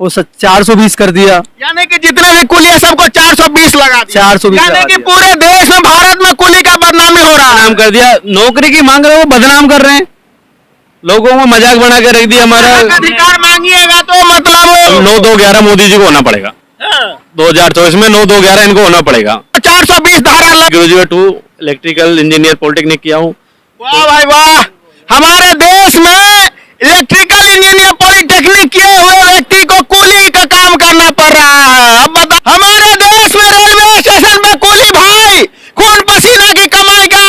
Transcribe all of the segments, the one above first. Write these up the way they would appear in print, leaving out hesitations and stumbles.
वो 420 कर दिया। यानी कि जितने भी कुली है सबको 420 लगा दिया। 420 यानी लगा कि दिया। पूरे देश में भारत में कुली का बदनामी हो रहा है। बदनाम कर दिया, नौकरी की मांग रहे हो बदनाम कर रहे हैं, लोगों को मजाक बना के रख दिया। हमारा अधिकार मांगिएगा तो मतलब 9-2-11 मोदी जी को होना पड़ेगा, 2024 में 9-2-11 इनको होना पड़ेगा। 420 धारा लग। ग्रेजुएट 2 इलेक्ट्रिकल इंजीनियर पॉलिटेक्निक किया हूँ। वाह भाई वाह, हमारे देश में इलेक्ट्रिकल इंजीनियर पॉलिटेक्निक किए हुए व्यक्ति को कुली का काम करना पड़ रहा है। अब बता, हमारे देश में रेलवे स्टेशन पे कुली भाई खून पसीना की कमाई का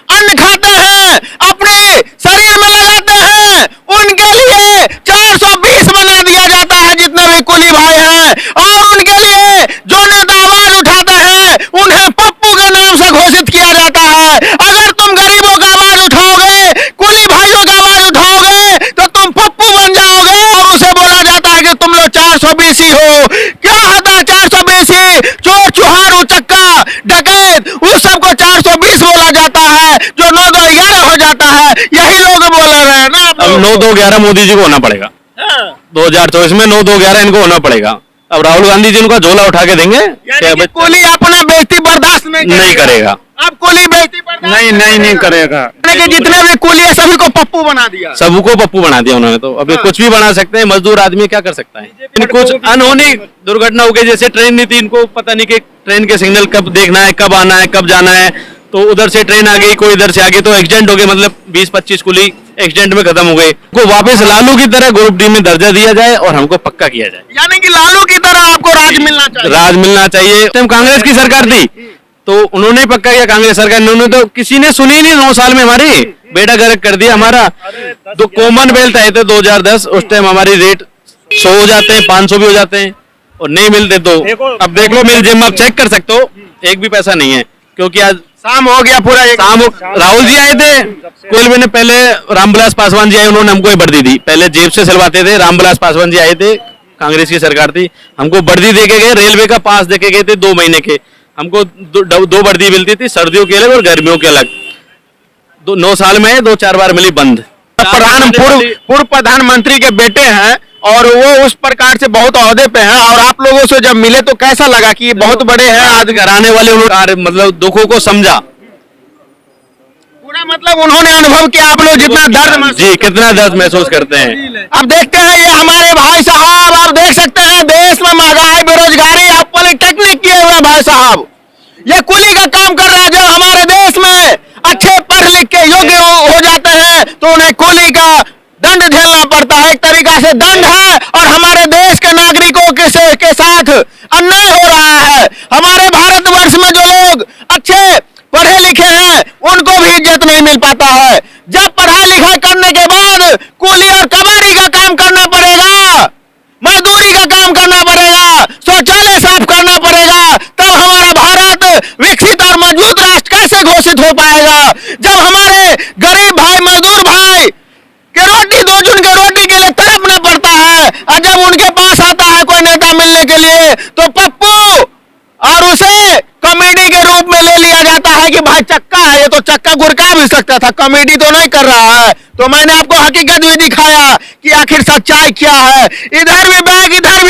अन्न खाते हैं, अपने शरीर में लगाते हैं, उनके लिए 420 बना दिया जाता है जितने भी कुली भाई हैं, और उनके लिए जो नेता आवाज उठाते हैं उन्हें पप्पू के नाम से घोषित किया जाता है। अगर तुम गरीबों का आवाज उठाओगे, कुली भाइयों का आवाज उठाओगे तो तुम पप्पू बन जाओगे, और उसे बोला जाता है कि तुम लोग 420 ही हो। क्या होता है 420? चोर चुहार उचक्का डकैत उस सबको 420 बोला जाता है, जो 9-2-11 हो जाता है। यही लोग बोल रहे हैं ना। अब 9-2-11 मोदी जी को होना पड़ेगा, 2024 में 9-2-11 इनको होना पड़ेगा। अब राहुल गांधी जी उनका झोला उठा के देंगे, यानी कि कुली अपना बेइज्जती बर्दाश्त नहीं करेगा। अब कुली बेइज्जती बर्दाश्त नहीं करेगा। यानी कि जितने भी कुली है सभी को पप्पू बना दिया। सबको पप्पू बना दिया उन्होंने, तो अभी कुछ भी बना सकते हैं। मजदूर आदमी क्या कर सकता है। कुछ अनहोनी दुर्घटना हो गई, जैसे ट्रेन नहीं थी, इनको पता नहीं कि ट्रेन के सिग्नल कब देखना है, कब आना है, कब जाना है, तो उधर से ट्रेन आ गई, कोई इधर से आ गई, तो एक्सीडेंट हो गए, मतलब 20-25 कुली एक्सीडेंट में खत्म हो गए। को वापस लालू की तरह ग्रुप डी में दर्जा दिया जाए और हमको पक्का किया जाए। यानी कि लालू की तरह आपको राज मिलना चाहिए। राज मिलना चाहिए। कांग्रेस की सरकार थी तो उन्होंने पक्का किया, कांग्रेस सरकार ने, उन्होंने तो किसी ने सुनी नहीं। 9 साल में हमारी बेड़ा गर्क कर दिया हमारा। तो कॉमनवेल्थ आए थे 2010, उस टाइम हमारी रेट 100 हो जाते हैं, 500 भी हो जाते हैं, और नहीं मिलते तो अब देख लो मेरी जेब में, आप चेक कर सकते हो, एक भी पैसा नहीं है। क्योंकि आज शाम हो गया पूरा शाम राहुल जी आए थे, कोयलवे ने पहले रामविलास पासवान जी आए, उन्होंने हमको वर्दी दी। पहले जेब से सिलवाते थे, रामविलास पासवान जी आए थे, कांग्रेस की सरकार थी, हमको वर्दी दे के गए, रेलवे का पास दे के गए थे 2 महीने के। हमको दो वर्दी मिलती थी, सर्दियों के अलग और गर्मियों के अलग। 9 साल में 2-4 बार मिली बंद। पूर्व प्रधानमंत्री के बेटे हैं और वो उस प्रकार से बहुत ओहदे पे हैं, और आप लोगों से जब मिले तो कैसा लगा कि ये बहुत बड़े हैं? आज कराने वाले उन्होंने मतलब दुखों को समझा पूरा, मतलब उन्होंने अनुभव किया। आप लोग जितना दर्द जी, कितना दर्द महसूस करते हैं। अब देखते हैं ये हमारे भाई साहब, आप देख सकते हैं देश में महंगाई, बेरोजगारी, आप पॉलिटेक्निक किए हुए भाई साहब, ये कुली का काम कर रहे हैं। जब हमारे देश में अच्छे पढ़ लिख के योग्य हो जाते हैं तो उन्हें कुली का दंड झेलना पड़ता है। एक तरीका से दंड है, और हमारे देश के नागरिकों के साथ अन्याय हो रहा है। हमारे भारतवर्ष में जो लोग अच्छे पढ़े लिखे हैं उनको भी इज्जत नहीं मिल पाता है। जब पढ़ाई लिखाई करने के बाद कुली और कबाड़ी का काम करना पड़ेगा, मजदूरी का काम करना पड़ेगा, शौचालय साफ करना पड़ेगा, तब हमारा भारत विकसित और मजबूत राष्ट्र कैसे घोषित हो पाएगा? जब हमारे गरीब भाई, मजदूर भाई के रोटी 2 चुन के रोटी के लिए तड़पना पड़ता है, और जब उनके पास आता है कोई नेता मिलने के लिए तो पप्पू, और उसे कॉमेडी के रूप में ले लिया जाता है कि भाई चक्का है, ये तो चक्का गुरका भी सकता था, कॉमेडी तो नहीं कर रहा है। तो मैंने आपको हकीकत भी दिखाया कि आखिर सच्चाई क्या है। इधर भी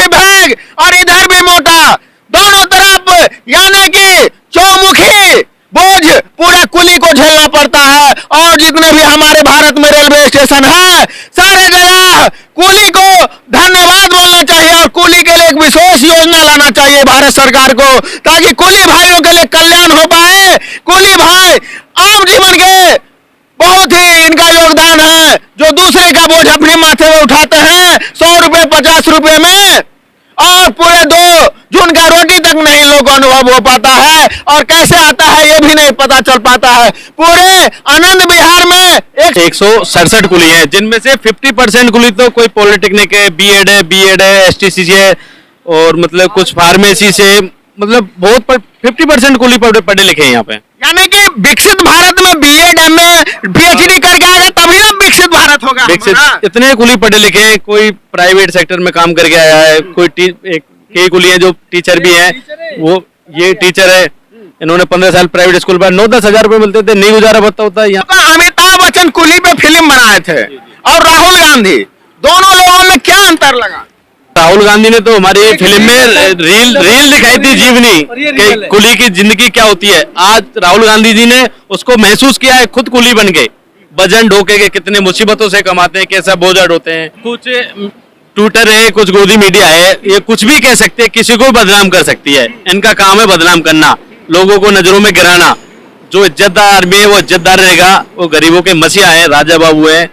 बैग और इधर भी मोटा, दोनों तरफ यानी कि चौमुखी बोझ पूरा कुली को झेलना पड़ता है। और जितने भी हमारे भारत में रेलवे स्टेशन है, सारे जगह कुली को धन्यवाद बोलना चाहिए, और कुली के लिए एक विशेष योजना लाना चाहिए भारत सरकार को, ताकि कुली भाइयों के लिए कल्याण हो पाए। कुली भाई आम जीवन के बहुत ही इनका योगदान है, जो दूसरे का बोझ अपने माथे में उठाते हैं 100 रुपए 50 रुपए में, और पूरे 2 जून का रोटी तक नहीं लोगों को अनुभव हो पाता है, और कैसे आता है ये भी नहीं पता चल पाता है। पूरे आनंद बिहार में 167 कुली है, जिनमें से 50% कुली तो कोई पॉलिटेक्निक है, बीएड है, STC है, और मतलब कुछ फार्मेसी से, मतलब बहुत 50% कुली पढ़े लिखे हैं यहाँ पे। यानी कि विकसित भारत में BEd MA PhD करके आएगा तभी ना विकसित भारत होगा। विकसित इतने कुली पढ़े लिखे हैं, कोई प्राइवेट सेक्टर में काम करके आया है, कोई कई कुली है जो टीचर भी है, वो ये टीचर है, इन्होंने 15 साल प्राइवेट स्कूल पर 9-10 हजार रुपए मिलते थे, नहीं गुजारा भत्ता होता है यहाँ। अमिताभ बच्चन कुली पे फिल्म बनाए थे और राहुल गांधी, दोनों लोगों में क्या अंतर लगा? राहुल गांधी ने तो हमारी फिल्म में रील दिखाई थी जीवनी कि कुली की जिंदगी क्या होती है। आज राहुल गांधी जी ने उसको महसूस किया है, खुद कुली बन के वजन ढोके के कितने मुसीबतों से कमाते हैं, कैसा बोझा ढोते हैं। कुछ ट्विटर है, कुछ गोदी मीडिया है, ये कुछ भी कह सकते हैं, किसी को बदनाम कर सकती है। इनका काम है बदनाम करना, लोगों को नजरों में गिराना। जो इज्जतदार आदमी है वो इज्जतदार रहेगा, वो गरीबों के मसीहा है, राजा बाबू है,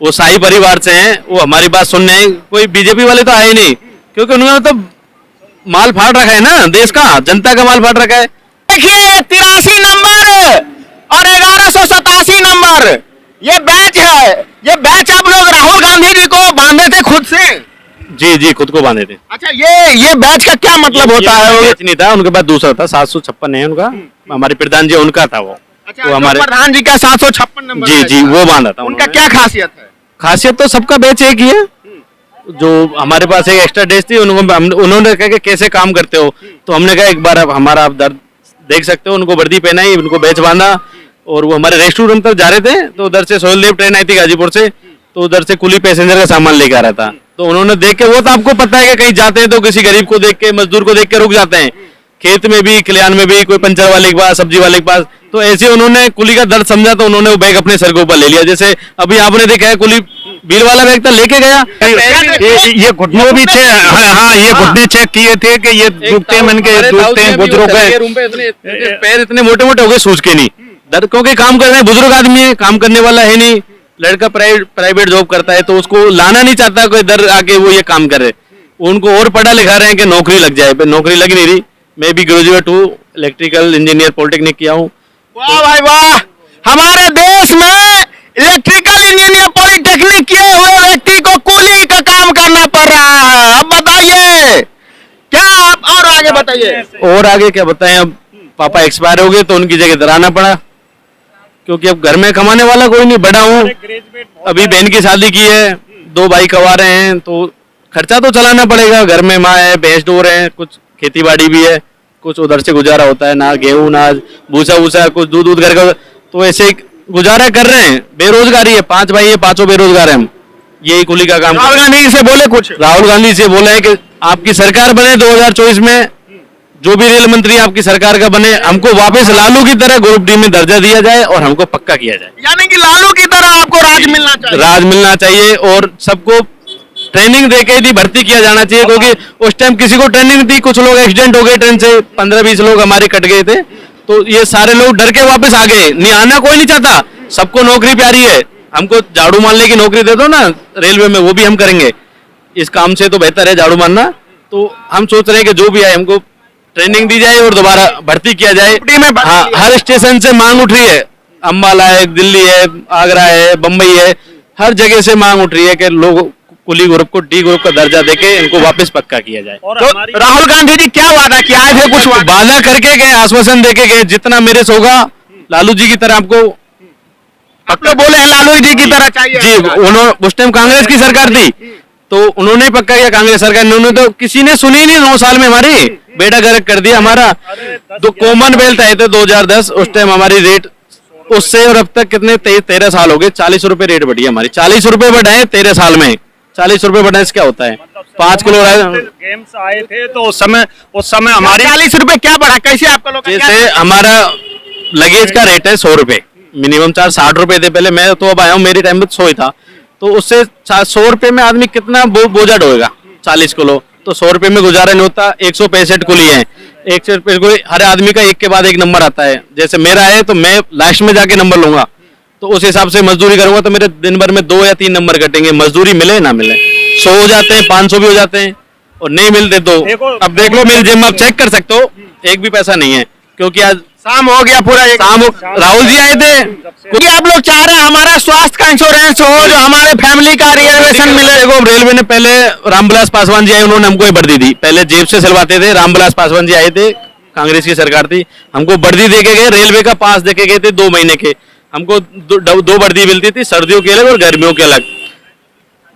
वो शाही परिवार से हैं, वो हमारी बात सुनने हैं। कोई बीजेपी वाले तो आए नहीं, क्योंकि उन्होंने तो माल फाड़ रखा है ना, देश का जनता का माल फाड़ रखा है। देखिए 83 नंबर और 1187 नंबर ये बैच है। ये बैच आप लोग राहुल गांधी जी को बांधे थे खुद से? जी जी, खुद को बांधे थे। अच्छा, ये बैच का क्या मतलब होता है? बैच नहीं था, उनके पास दूसरा था, 756 है उनका, हमारे प्रधान जी उनका था वो। अच्छा, वो हमारे प्रधान जी का 756 नंबर। जी जी, वो बांधा था। उनका क्या खासियत है? खासियत तो सबका बैच एक ही है। जो हमारे पास एक एक्स्ट्रा डेज थी, उन्होंने कहा कि कैसे काम करते हो, तो हमने कहा एक बार हमारा आप दर्द देख सकते हो। उनको वर्दी पहनाई, उनको बैच बांधा, और वो हमारे रेस्टोरेंट तक जा रहे थे, तो उधर से सोहेलदेव ट्रेन आई थी गाजीपुर से, तो उधर से कुली पैसेंजर का सामान लेके आ रहा था। तो उन्होंने देख के, वो तो आपको पता है कि कहीं जाते हैं तो किसी गरीब को देख के, मजदूर को देख के रुक जाते हैं, खेत में भी, खलिहान में भी, कोई पंचर वाले के पास, सब्जी वाले के पास। तो ऐसे उन्होंने कुली का दर्द समझा, तो उन्होंने वो बैग अपने सर के ऊपर ले लिया। जैसे अभी आपने देखा है, कुली बिल वाला बैग था, लेके गया। ये घुटनों भी चेक, हाँ ये घुटने चेक किए थे कि ये दुखते मन के, दुखते हैं बुजुर्गों के पैर इतने मोटे मोटे हो गए, सूझ के नहीं दर्द, क्योंकि काम कर रहे हैं, बुजुर्ग आदमी है, काम करने वाला है नहीं। लड़का प्राइवेट जॉब करता है, तो उसको लाना नहीं चाहता कोई इधर आके वो ये काम करे। उनको और पढ़ा लिखा रहे हैं कि नौकरी लग जाए, नौकरी लग नहीं रही। मैं भी ग्रेजुएट हूँ, इलेक्ट्रिकल इंजीनियर पॉलिटेक्निक किया हूँ। वाह भाई वाह, हमारे देश में इलेक्ट्रिकल इंजीनियर पॉलिटेक्निक किए हुए व्यक्ति को कुली का काम करना पड़ रहा है। अब बताइए क्या आप, और आगे बताइए। और आगे क्या बताएं, अब पापा एक्सपायर हो गए तो उनकी जगह इधर आना पड़ा, क्योंकि अब घर में कमाने वाला कोई नहीं। बड़ा हूँ, अभी बहन की शादी की है, 2 भाई कमा रहे हैं, तो खर्चा तो चलाना पड़ेगा। घर में माँ है, भैंस ढो रहे हैं, कुछ खेती बाड़ी भी है, कुछ उधर से गुजारा होता है, ना गेहूं ना भूसा वूसा, कुछ दूध घर का, तो ऐसे गुजारा कर रहे हैं। बेरोजगारी है, 5 भाई है, 5 बेरोजगार है हम, यही कुली का काम। राहुल गांधी से बोले कुछ? राहुल गांधी से बोले हैं कि आपकी सरकार बने 2024 में, जो भी रेल मंत्री आपकी सरकार का बने, हमको वापस लालू की तरह ग्रुप डी में दर्जा दिया जाए और हमको पक्का किया जाए। यानी कि लालू की तरह आपको राज मिलना चाहिए। राज मिलना चाहिए, और सबको ट्रेनिंग देके ही भर्ती किया जाना चाहिए, क्योंकि उस टाइम किसी को ट्रेनिंग थी, कुछ लोग एक्सीडेंट हो गए ट्रेन से, 15-20 लोग हमारे कट गए थे, तो ये सारे लोग डर के वापस आ गए। नहीं आना कोई नहीं चाहता, सबको नौकरी प्यारी है। हमको झाड़ू मारने की नौकरी दे दो ना रेलवे में, वो भी हम करेंगे। इस काम से तो बेहतर है झाड़ू मारना। तो हम सोच रहे हैं कि जो भी आए हमको ट्रेनिंग दी जाए और दोबारा भर्ती किया जाए। हाँ, हर स्टेशन से मांग उठ रही है, अम्बाला है, दिल्ली है, आगरा है, बम्बई है, हर जगह से मांग उठ रही है कि लोग कुली ग्रुप को डी ग्रुप का दर्जा देके इनको वापस पक्का किया जाए। तो राहुल गांधी जी क्या वादा किया है? थे कुछ वादा करके गए, आश्वासन देके गए, जितना मेरे से होगा लालू जी की तरह आपको। आप लोग बोले हैं लालू जी की तरह चाहिए। जी, उन्होंने उस टाइम कांग्रेस की सरकार थी, तो उन्होंने ही पक्का किया, कांग्रेस सरकार ने। उन्होंने तो किसी ने सुनी नहीं, 9 साल में हमारी बेड़ा गर्क कर दिया हमारा। तो कॉमनवेल्थ आए थे 2010, उस टाइम हमारी रेट, उससे और अब तक कितने 13 साल हो गए, 40 रुपए रेट बढ़ी हमारी। 40 रुपए बढ़ाए 13 साल में, 40 रुपए बढ़ाने से क्या होता है? 5 किलो गेम्स आए थे तो उस समय हमारी 40 रुपए क्या बढ़ा? कैसे आपका लोग? जैसे हमारा लगेज का रेट है 100 रुपए, मिनिमम चार्ज 60 रुपए थे पहले। मैं तो अब आया हूँ, मेरी टाइम में 100 ही था, तो उससे 100 रुपए में आदमी कितना बोझा ढोएगा? 40 किलो, तो 100 रुपए में गुजारा नहीं होता। 165 कुली है, 165 कुली, हर आदमी का एक के बाद एक नंबर आता है। जैसे मेरा है तो मैं लास्ट में जाके नंबर लूंगा, तो उस हिसाब से मजदूरी करूंगा, तो मेरे दिन भर में 2 या 3 नंबर कटेंगे, मजदूरी मिले ना मिले। 100 हो जाते हैं, 500 भी हो जाते हैं, और नहीं मिलते तो अब देख लो मेरी जिम, आप चेक कर सकते हो, एक भी पैसा नहीं है, क्योंकि आज शाम हो गया पूरा। शाम राहुल जी आए थे। क्योंकि आप लोग चाह रहे हैं हमारा स्वास्थ्य का इंश्योरेंस हो, जो हमारे फैमिली का रिजर्वेशन मिले। देखो, रेलवे ने पहले रामविलास पासवान जी आए, उन्होंने हमको ये वर्दी दी, पहले जेब से सिलवाते थे। रामविलास पासवान जी आए थे, कांग्रेस की सरकार थी, हमको वर्दी दे के गए, रेलवे का पास दे के गए थे 2 महीने के। हमको 2 वर्दी मिलती थी, सर्दियों के अलग और गर्मियों के अलग।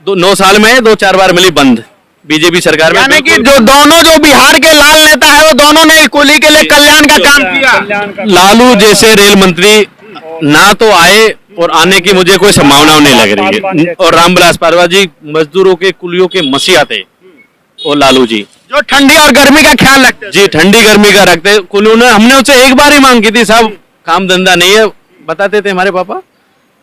9 साल में 2-4 बार मिली बंद बीजेपी सरकार में। यानी कि जो बिहार के लाल नेता है, वो दोनों ने कुली के लिए कल्याण का काम किया। लालू जैसे रेल मंत्री ना तो आए, और आने की मुझे कोई संभावना नहीं लग रही है। और रामविलास पासवान जी मजदूरों के, कुलियों के मसीहा थे, और लालू जी। जो ठंडी और गर्मी का ख्याल रखते हैं। जी, ठंडी गर्मी का रखते। उन्होंने हमने उनसे एक बार ही मांग की थी, साहब काम धंधा नहीं है, बताते थे हमारे पापा,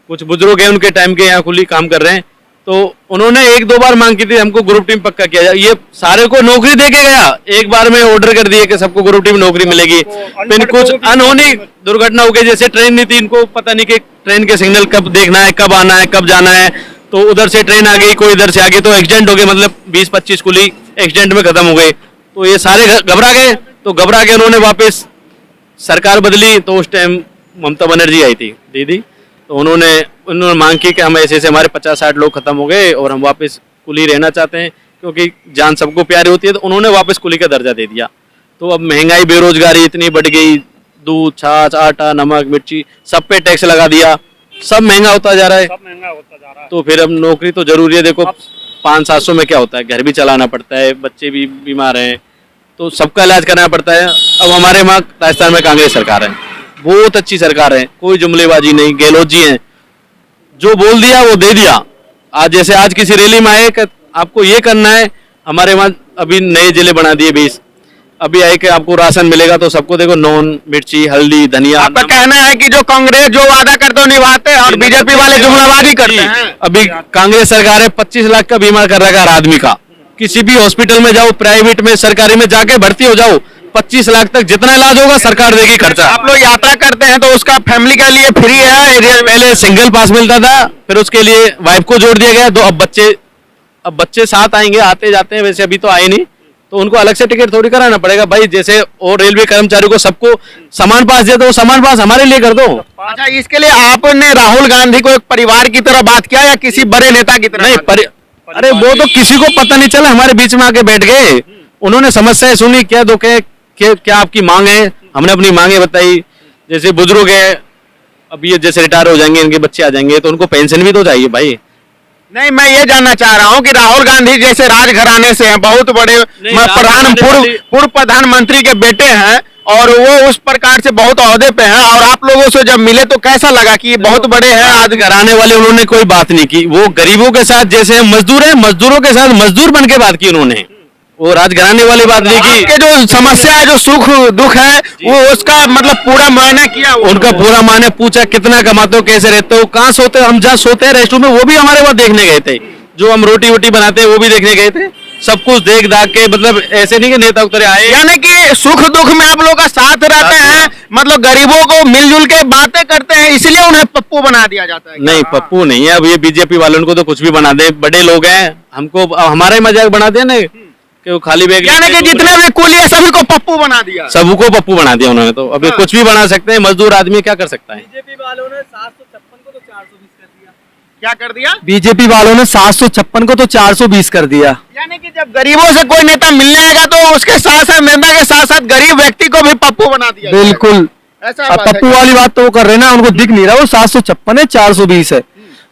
कुछ बुजुर्ग हैं उनके टाइम के यहाँ कुली काम कर रहे हैं, तो उन्होंने एक दो बार मांग की थी हमको ग्रुप टीम पक्का किया जाए। ये सारे को नौकरी दे के गया, एक बार में ऑर्डर कर दिए कि सबको ग्रुप टीम नौकरी मिलेगी, फिर कुछ अनहोनी दुर्घटना हो गई, जैसे ट्रेन नहीं थी, इनको पता नहीं कि ट्रेन के सिग्नल कब देखना है, कब आना है, कब जाना है, तो उधर से ट्रेन आ गई, कोई इधर से आ गई, तो एक्सीडेंट हो गए, मतलब 20-25 कुली एक्सीडेंट में खत्म हो गए। तो ये सारे घबरा गए, तो घबरा के उन्होंने वापस सरकार बदली, तो उस टाइम ममता बनर्जी आई थी दीदी, तो उन्होंने मांग की कि हम ऐसे ऐसे हमारे 50-60 लोग खत्म हो गए और हम वापस कुली रहना चाहते हैं, क्योंकि जान सबको प्यारी होती है, तो उन्होंने वापस कुली का दर्जा दे दिया। तो अब महंगाई बेरोजगारी इतनी बढ़ गई, दूध, छाछ, आटा, नमक, मिर्ची, सब पे टैक्स लगा दिया, सब महंगा होता जा रहा है, तो फिर अब नौकरी तो जरूरी है। देखो 500-700 में क्या होता है, घर भी चलाना पड़ता है, बच्चे भी बीमार हैं, तो सबका इलाज करना पड़ता है। अब हमारे वहाँ राजस्थान में कांग्रेस सरकार है, बहुत अच्छी सरकार है, कोई जुमलेबाजी नहीं, गहलोत जी हैं, जो बोल दिया वो दे दिया। आज जैसे आज किसी रैली में आए कि आपको ये करना है, हमारे वहाँ अभी नए जिले बना दिए 20, अभी आए कि आपको राशन मिलेगा, तो सबको देखो नॉन, मिर्ची, हल्दी, धनिया। आपका कहना है कि जो कांग्रेस जो वादा करते हो निभाते हैं और बीजेपी वाले जुमलाबाजी करते हैं। अभी कांग्रेस सरकार है 25 लाख का बीमा कर रखा हर आदमी का, किसी भी हॉस्पिटल में जाओ, प्राइवेट में, सरकारी में जाके भर्ती हो जाओ, 25 लाख तक जितना इलाज होगा सरकार देगी खर्चा। आप लोग यात्रा करते हैं तो उसका फैमिली के लिए फ्री है? पहले सिंगल पास मिलता था, फिर उसके लिए वाइफ को जोड़ दिया गया, तो अब बच्चे साथ आएंगे, आते जाते हैं, वैसे अभी तो आए नहीं, तो उनको अलग से टिकट थोड़ी कराना पड़ेगा भाई, जैसे और रेलवे कर्मचारी को सबको समान पास दे दो, समान पास हमारे लिए कर दो। अच्छा, इसके लिए आपने राहुल गांधी को एक परिवार की तरह बात किया या किसी बड़े नेता की तरह? नहीं, अरे वो तो किसी को पता नहीं चला, हमारे बीच में आके बैठ गए, उन्होंने समस्याएं सुनी, क्या दो क्या आपकी मांग है, हमने अपनी मांगे बताई। जैसे बुजुर्ग है, अब ये जैसे रिटायर हो जाएंगे, इनके बच्चे आ जाएंगे, तो उनको पेंशन भी तो चाहिए भाई। नहीं, मैं ये जानना चाह रहा हूँ कि राहुल गांधी जैसे राजघराने से हैं, बहुत बड़े पूर्व प्रधानमंत्री के बेटे हैं, और वो उस प्रकार से बहुत ओहदे पे हैं, और आप लोगों से जब मिले तो कैसा लगा कि ये बहुत बड़े हैं? राजघराने वाले उन्होंने कोई बात नहीं की, वो गरीबों के साथ, जैसे मजदूर है, मजदूरों के साथ मजदूर बन के बात की उन्होंने, वो राजघराने वाली बात नहीं की। आपके जो समस्या है, जो सुख दुख है, वो उसका मतलब पूरा मायने किया, उनका पूरा मायने पूछा, कितना कमाते हो, कैसे रहते हो, कहाँ सोते हो, हम जहाँ सोते हैं रेस्टोरेंट में, वो भी हमारे वहाँ देखने गए थे, जो हम रोटी वोटी बनाते हैं वो भी देखने गए थे, सब कुछ देख दाख के, मतलब ऐसे नहीं कि नेता उतरे आए। यानी कि सुख दुख में आप लोग का साथ रहते हैं, मतलब गरीबों को मिलजुल के बातें करते हैं, इसलिए उन्हें पप्पू बना दिया जाता है? नहीं, पप्पू नहीं है, अब ये बीजेपी वालों को तो कुछ भी बना दे, बड़े लोग हैं, हमको हमारा ही मजाक बना दिया ना कि वो खाली बैग, यानी कि जितने भी कुली है सभी को पप्पू बना दिया, सबको पप्पू बना दिया उन्होंने, तो अभी कुछ भी बना सकते हैं, मजदूर आदमी क्या कर सकता है। बीजेपी वालों ने 756 को तो 420 कर दिया। क्या कर दिया? बीजेपी वालों ने 756 को तो 420 कर दिया। यानी कि जब गरीबों से कोई नेता मिलने आएगा तो उसके साथ साथ नेता के साथ साथ गरीब व्यक्ति को भी पप्पू बना दिया। बिल्कुल, ऐसा अब बात है। पप्पू वाली बात तो वो कर रहे हैं ना, उनको दिख नहीं रहा, वो 756 है, 420 है,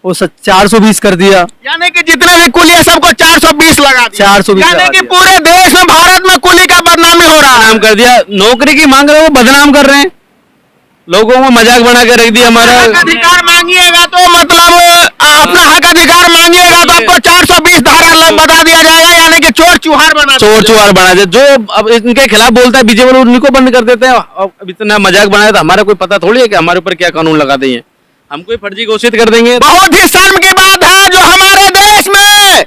वो 420 कर दिया। यानी कि जितने भी कुली है सबको 420 लगा दिया। 420 यानी लगा कि दिया। पूरे देश में, भारत में कुली का बदनामी हो रहा है। बदनाम कर दिया, नौकरी की मांग रहे हो, बदनाम कर रहे हैं, लोगों को मजाक बना के रख दिया। हमारा हक अधिकार मांगिएगा तो मतलब अपना हक अधिकार मांगिएगा तो आपको 420 धारा बता दिया जाएगा, यानी कि चोर चुहार बना दे। जो अब इनके खिलाफ बोलता है बीजेपी वाले, उन्हीं को बंद कर देते हैं। अब इतना मजाक बनाया तो हमारा कोई पता थोड़ी है कि हमारे ऊपर क्या कानून लगा देंगे, हम कोई फर्जी घोषित कर देंगे। बहुत ही शर्म की बात है जो हमारे देश में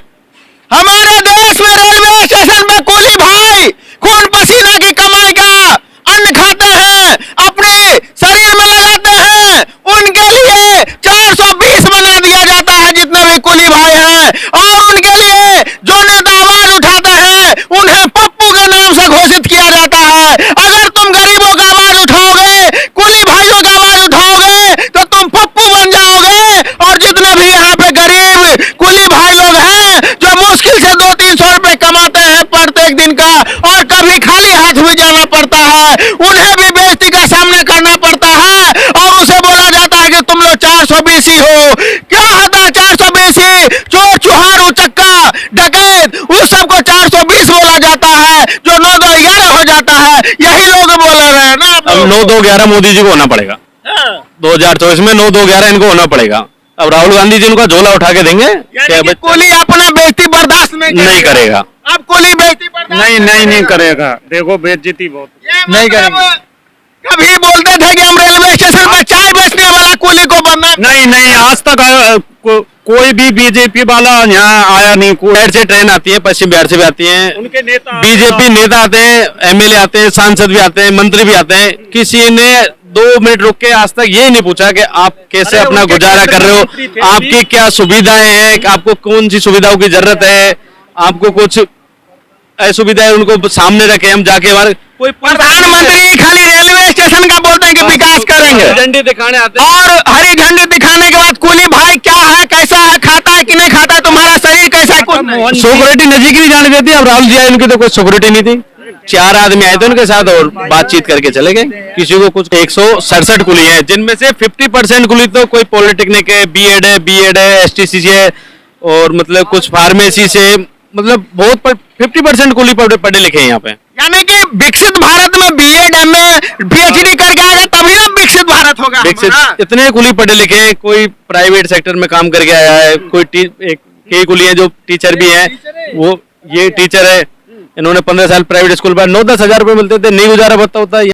रेलवे स्टेशन पे कुली भाई खून पसीना की कमाई का अन्न खाते हैं, अपने शरीर में लगाते हैं, उनके लिए 420 बना दिया जाता है जितने भी कुली भाई हैं, और उनके लिए जो नेता आवाज उठाते हैं उन्हें पप्पू के नाम से घोषित किया जाता है। अगर तुम गरीबों का आवाज उठाओगे, कुली भाइयों का आवाज उठाओगे तो तुम पप्पू बन जाओगे, और जितने भी यहाँ पे गरीब कुली भाई लोग हैं जो मुश्किल से 200-300 रुपए कमाते हैं प्रत्येक दिन का, और कभी खाली हाथ भी जाना पड़ता है, उन्हें भी बेइज्जती का सामना करना पड़ता है, और उसे बोला जाता है कि तुम लोग 420 हो। क्या होता है 420? चोर चुहार उचक्का डकैत उस सबको 420 बोला जाता है, जो 9-2-11 हो जाता है। यही लोग बोल रहे हैं ना। अब 9-2-11 मोदी जी को होना पड़ेगा, 2024 में 9-2-11 इनको होना पड़ेगा। अब राहुल गांधी जी उनका झोला उठा के देंगे, यानी कि कुली अपना बेइज्जती बर्दाश्त नहीं करेगा। अब कुली बेइज्जती बर्दाश्त नहीं करेगा। देखो बेइज्जती बहुत। ये नहीं मतलब करेंगे। कभी बोलते थे कि हम रेलवे स्टेशन पर चाय बेचने वाला कुली को बदनाम। नहीं आज तक कोई भी बीजेपी वाला यहाँ आया नहीं। कोई बिहार से ट्रेन आती है, पश्चिम बिहार से भी आती है, उनके नेता बीजेपी नेता आते हैं, एमएलए आते हैं, सांसद भी आते हैं, मंत्री भी आते हैं। किसी ने 2 मिनट रुक के आज तक ये नहीं पूछा कि आप कैसे अरे अपना उनके गुजारा कर रहे मंत्री थे, हो, आपकी क्या सुविधाएं हैं, आपको कौन सी सुविधाओं की जरूरत है, आपको कुछ असुविधाएं उनको सामने रखे, हम जाके हमारे कोई प्रधानमंत्री खाली रेलवे स्टेशन का बोलते हैं कि विकास करेंगे झंडे दिखाने आते हैं। और हरी झंडी दिखाने के बाद कुली भाई क्या है, कैसा है, खाता है कि नहीं खाता है, तुम्हारा शरीर कैसा है, कुछ नहीं। सिक्योरिटी नजदीक नहीं जाने देती। अब राहुल जी आए, उनकी तो कोई सिक्योरिटी नहीं थी। 4 आदमी आए थे उनके साथ और बातचीत करके चले गए। किसी को कुछ 167 कुली है, जिनमें से 50% कुली तो कोई पॉलिटेक्निक है, बीएड है, एसटीसी है, और मतलब कुछ फार्मेसी से, मतलब बहुत 50% कुली पढ़े लिखे हैं यहाँ पे। यानी कि विकसित भारत में बीएड एमए पीएचडी करके आएगा तभी ना विकसित भारत होगा विकसित हमारा। इतने कुली पढ़े लिखे हैं। कोई प्राइवेट सेक्टर में काम करके आया है, कोई कई कुली है जो टीचर भी है, वो ये टीचर है, इन्होंने 15 साल प्राइवेट स्कूल पर 9-10 हजार रुपए मिलते थे, नहीं गुजारा भत्ता होता है।